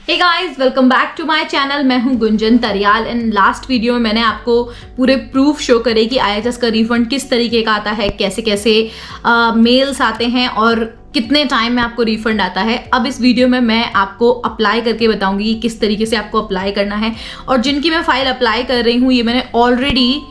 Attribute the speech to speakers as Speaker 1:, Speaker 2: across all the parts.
Speaker 1: Hey guys, welcome back to my channel. मैं हूं Gunjan Tariyal. In last video में मैंने आपको पूरे प्रूफ शो करे कि आईएचएस का रिफंड किस तरीके का आता है, कैसे कैसे मेल्स आते हैं और कितने टाइम में आपको रिफंड आता है। अब इस वीडियो में मैं आपको अप्लाई करके बताऊंगी कि किस तरीके से आपको अप्लाई करना है। और जिनकी मैं फाइल अप्लाई कर रही हूँ, ये मैंने ऑलरेडी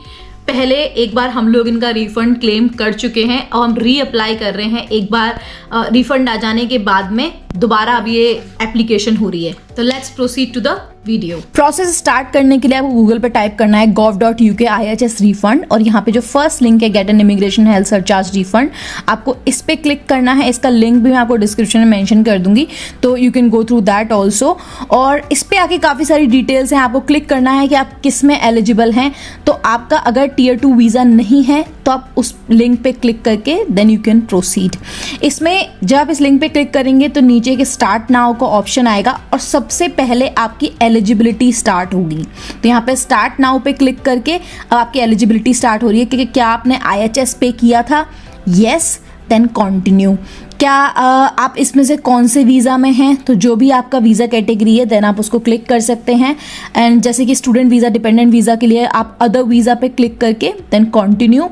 Speaker 1: पहले एक बार हम लोग इनका रिफंड क्लेम कर चुके हैं और हम री अप्लाई कर रहे हैं। एक बार रिफंड आ जाने के बाद में दोबारा अब ये एप्लीकेशन हो रही है। तो let's proceed to the video.
Speaker 2: Process start करने के लिए आपको गूगल पे टाइप करना है gov.uk IHS रिफंड और यहाँ पे जो फर्स्ट लिंक है get an immigration health surcharge refund, आपको इस पे क्लिक करना है। इसका लिंक भी मैं आपको डिस्क्रिप्शन में मेंशन कर दूंगी, तो you can go through that also. और इस पे आके काफ़ी सारी डिटेल्स हैं, आपको क्लिक करना है कि आप किस में एलिजिबल हैं। तो आपका अगर टियर 2 वीज़ा नहीं है तो आप उस लिंक पे क्लिक करके देन यू कैन प्रोसीड। इसमें जब आप इस लिंक पे क्लिक करेंगे तो नीचे के स्टार्ट नाउ का ऑप्शन आएगा और सबसे पहले आपकी एलिजिबिलिटी स्टार्ट होगी। तो यहाँ पे स्टार्ट नाउ पे क्लिक करके अब आपकी एलिजिबिलिटी स्टार्ट हो रही है कि क्या आपने IHS पे किया था, येस, देन कंटिन्यू। क्या आप इसमें से कौन से वीज़ा में हैं, तो जो भी आपका वीज़ा कैटेगरी है देन आप उसको क्लिक कर सकते हैं। एंड जैसे कि स्टूडेंट वीज़ा, डिपेंडेंट वीज़ा के लिए आप अदर वीज़ा पे क्लिक करके देन कंटिन्यू।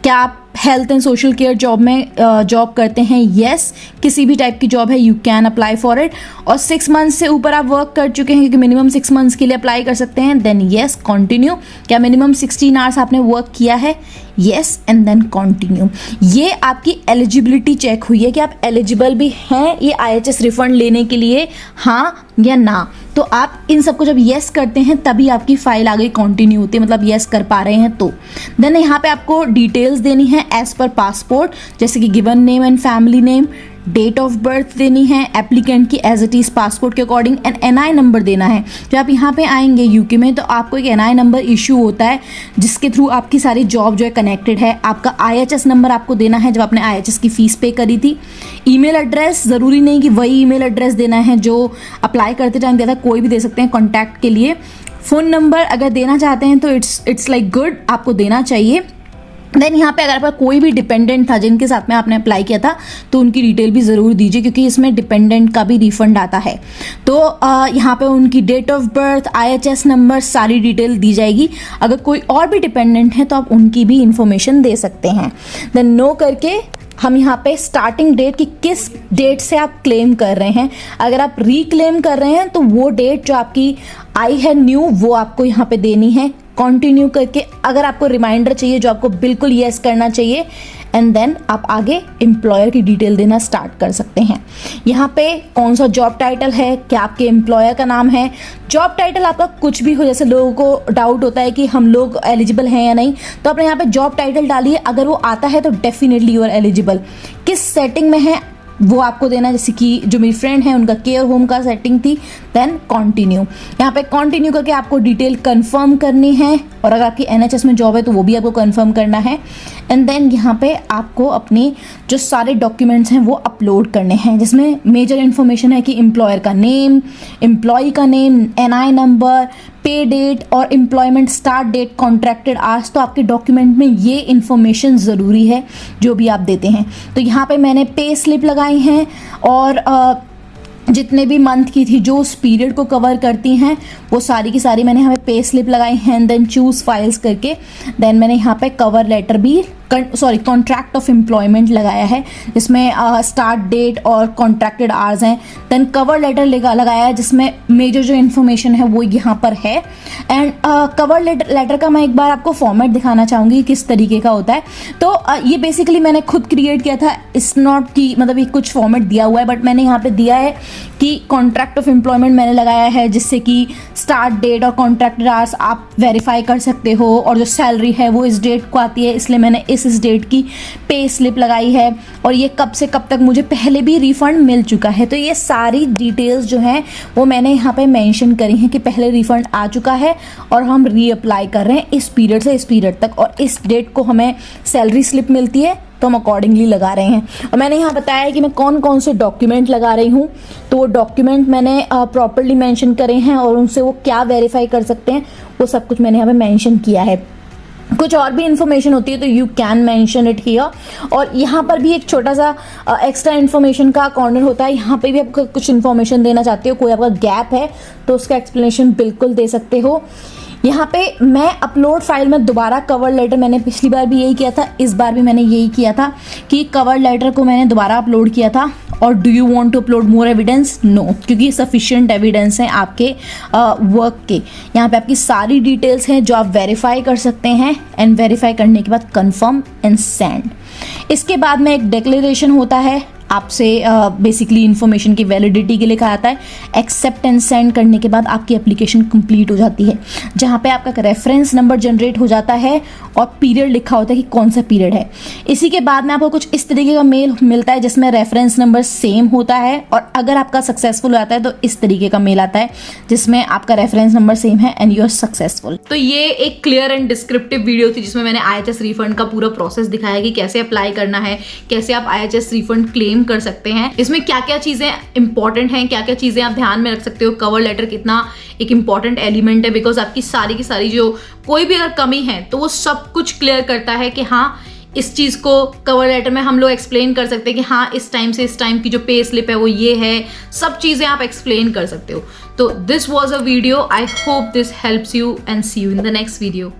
Speaker 2: क्या आप health and social care job में जॉब करते हैं, येस, किसी भी टाइप की जॉब है you can apply for it. और 6 मंथ्स से ऊपर आप वर्क कर चुके हैं, क्योंकि मिनिमम 6 मंथ्स के लिए अप्लाई कर सकते हैं, देन येस कंटिन्यू। क्या मिनिमम 16 आवर्स आपने वर्क किया है, येस, एंड देन कंटिन्यू। ये आपकी एलिजिबिलिटी चेक हुई है कि आप एलिजिबल भी हैं ये IHS रिफंड लेने के लिए, हाँ या ना। तो आप इन सबको जब येस करते हैं तभी आपकी फाइल आगे कंटिन्यू होती है, मतलब येस कर पा रहे हैं तो। देन यहाँ पे आपको डिटेल्स देनी है एज पर पासपोर्ट, जैसे कि given name and family name, date of birth देनी है एप्लीकेंट की एज इट इज़ पासपोर्ट के अकॉर्डिंग, एंड NI नंबर देना है। जब आप यहाँ पे आएंगे यूके में तो आपको एक NI नंबर इशू होता है जिसके थ्रू आपकी सारी जॉब जो है कनेक्टेड है। आपका IHS नंबर आपको देना है जब आपने IHS की फ़ीस पे करी थी। ईमेल एड्रेस ज़रूरी नहीं कि वही ईमेल एड्रेस देना है जो अप्लाई करते टाइम दिया था, कोई भी दे सकते हैं कॉन्टैक्ट के लिए। फ़ोन नंबर अगर देना चाहते हैं तो इट्स लाइक गुड, आपको देना चाहिए। देन यहाँ पे अगर आपका कोई भी डिपेंडेंट था जिनके साथ में आपने अप्लाई किया था तो उनकी डिटेल भी ज़रूर दीजिए, क्योंकि इसमें डिपेंडेंट का भी रिफंड आता है। तो यहाँ पे उनकी date of birth, IHS number, सारी डिटेल दी जाएगी। अगर कोई और भी डिपेंडेंट है तो आप उनकी भी इंफॉर्मेशन दे सकते हैं। देन नो करके हम यहाँ पे स्टार्टिंग डेट, कि किस डेट से आप क्लेम कर रहे हैं। अगर आप रीक्लेम कर रहे हैं तो वो डेट जो आपकी आई है न्यू, वो आपको यहाँ पे देनी है। कंटिन्यू करके अगर आपको रिमाइंडर चाहिए जो आपको बिल्कुल येस करना चाहिए, एंड देन आप आगे एम्प्लॉयर की डिटेल देना स्टार्ट कर सकते हैं। यहाँ पे कौन सा जॉब टाइटल है, क्या आपके एम्प्लॉयर का नाम है। जॉब टाइटल आपका कुछ भी हो, जैसे लोगों को डाउट होता है कि हम लोग एलिजिबल हैं या नहीं, तो अपने यहाँ पे जॉब टाइटल डालिए। अगर वो आता है तो डेफिनेटली यू आर एलिजिबल। किस सेटिंग में है वो आपको देना, जैसे कि जो मेरी फ्रेंड है उनका केयर होम का सेटिंग थी, देन कंटिन्यू। यहाँ पे कंटिन्यू करके आपको डिटेल कंफर्म करनी है, और अगर आपकी NHS में जॉब है तो वो भी आपको कंफर्म करना है। एंड देन यहाँ पे आपको अपनी जो सारे डॉक्यूमेंट्स हैं वो अपलोड करने हैं, जिसमें मेजर इन्फॉर्मेशन है कि एम्प्लॉयर का नेम, एम्प्लॉय का name, NI number, pay date और employment start date, contracted hours. तो आपके डॉक्यूमेंट में ये इन्फॉर्मेशन ज़रूरी है जो भी आप देते हैं। तो यहाँ पे मैंने पे स्लिप लगाई हैं और जितने भी मंथ की थी जो उस पीरियड को कवर करती हैं वो सारी की सारी मैंने यहाँ पे पे स्लिप लगाई हैं। देन चूज़ फाइल्स करके देन मैंने यहाँ पे कवर लेटर भी कॉन्ट्रैक्ट ऑफ एम्प्लॉयमेंट लगाया है, जिसमें स्टार्ट डेट और कॉन्ट्रैक्टेड आवर्स हैं। देन कवर लेटर लगाया है जिसमें मेजर जो इन्फॉर्मेशन है वो यहाँ पर है। एंड कवर लेटर का मैं एक बार आपको फॉर्मेट दिखाना चाहूँगी किस तरीके का होता है। तो ये बेसिकली मैंने खुद क्रिएट किया था, इट्स नॉट कि मतलब ये कुछ फॉर्मेट दिया हुआ है, बट मैंने यहाँ पे दिया है कि कॉन्ट्रैक्ट ऑफ एम्प्लॉयमेंट मैंने लगाया है, जिससे कि स्टार्ट डेट और कॉन्ट्रैक्टेड आवर्स आप वेरीफाई कर सकते हो, और जो सैलरी है वो इस डेट को आती है, इसलिए मैंने इस डेट की पे स्लिप लगाई है, और ये कब से कब तक मुझे पहले भी रिफंड मिल चुका है। तो ये सारी डिटेल्स जो हैं वो मैंने यहाँ पे मेंशन करी हैं कि पहले रिफंड आ चुका है और हम रीअप्लाई कर रहे हैं इस पीरियड से इस पीरियड तक, और इस डेट को हमें सैलरी स्लिप मिलती है तो हम अकॉर्डिंगली लगा रहे हैं। और मैंने यहाँ बताया कि मैं कौन कौन से डॉक्यूमेंट लगा रही हूँ, तो वो डॉक्यूमेंट मैंने प्रॉपर्ली मेंशन करे हैं और उनसे वो क्या वेरीफाई कर सकते हैं वो सब कुछ मैंने यहाँ पे मेंशन किया है। कुछ और भी इन्फॉर्मेशन होती है तो you can mention it here. और यहाँ पर भी एक छोटा सा एक्स्ट्रा इन्फॉर्मेशन का कॉर्नर होता है, यहाँ पे भी आप कुछ इन्फॉर्मेशन देना चाहते हो, कोई आपका गैप है तो उसका एक्सप्लेनेशन बिल्कुल दे सकते हो। यहाँ पे मैं अपलोड फाइल में दोबारा कवर लेटर, मैंने पिछली बार भी यही किया था, इस बार भी मैंने यही किया था कि कवर लेटर को मैंने दोबारा अपलोड किया था। और do you want to upload more evidence? No, क्योंकि सफिशिएंट एविडेंस हैं आपके वर्क के। यहाँ पे आपकी सारी डिटेल्स हैं जो आप वेरीफाई कर सकते हैं, एंड वेरीफाई करने के बाद कंफर्म एंड सेंड। इसके बाद में एक डिक्लेरेशन होता है आपसे, बेसिकली इन्फॉर्मेशन की वैलिडिटी के लिए कहा जाता है। एक्सेप्ट एंड सेंड करने के बाद आपकी एप्लीकेशन कंप्लीट हो जाती है, जहाँ पे आपका रेफरेंस नंबर जनरेट हो जाता है और पीरियड लिखा होता है कि कौन सा पीरियड है। इसी के बाद में आपको कुछ इस तरीके का मेल मिलता है जिसमें रेफरेंस नंबर सेम होता है, और अगर आपका सक्सेसफुल हो जाता है तो इस तरीके का मेल आता है जिसमें आपका रेफरेंस नंबर सेम है एंड यू आर सक्सेसफुल।
Speaker 1: तो ये एक क्लियर एंड डिस्क्रिप्टिव वीडियो थी जिसमें मैंने IHS रिफंड का पूरा प्रोसेस दिखाया कि कैसे अप्लाई करना है, कैसे आप IHS रिफंड क्लेम कर सकते हैं, इसमें क्या क्या चीजें इंपॉर्टेंट हैं, क्या क्या चीजें आप ध्यान में रख सकते हो। कवर लेटर कितना एक इंपॉर्टेंट एलिमेंट है, बिकॉज आपकी सारी की सारी जो कोई भी अगर कमी है तो वो सब कुछ क्लियर करता है कि हाँ इस चीज को कवर लेटर में हम लोग एक्सप्लेन कर सकते हैं कि हाँ इस टाइम से इस टाइम की जो पे स्लिप है वो ये है, सब चीजें आप एक्सप्लेन कर सकते हो। तो this was a video, I hope this helps you and see you in the next video.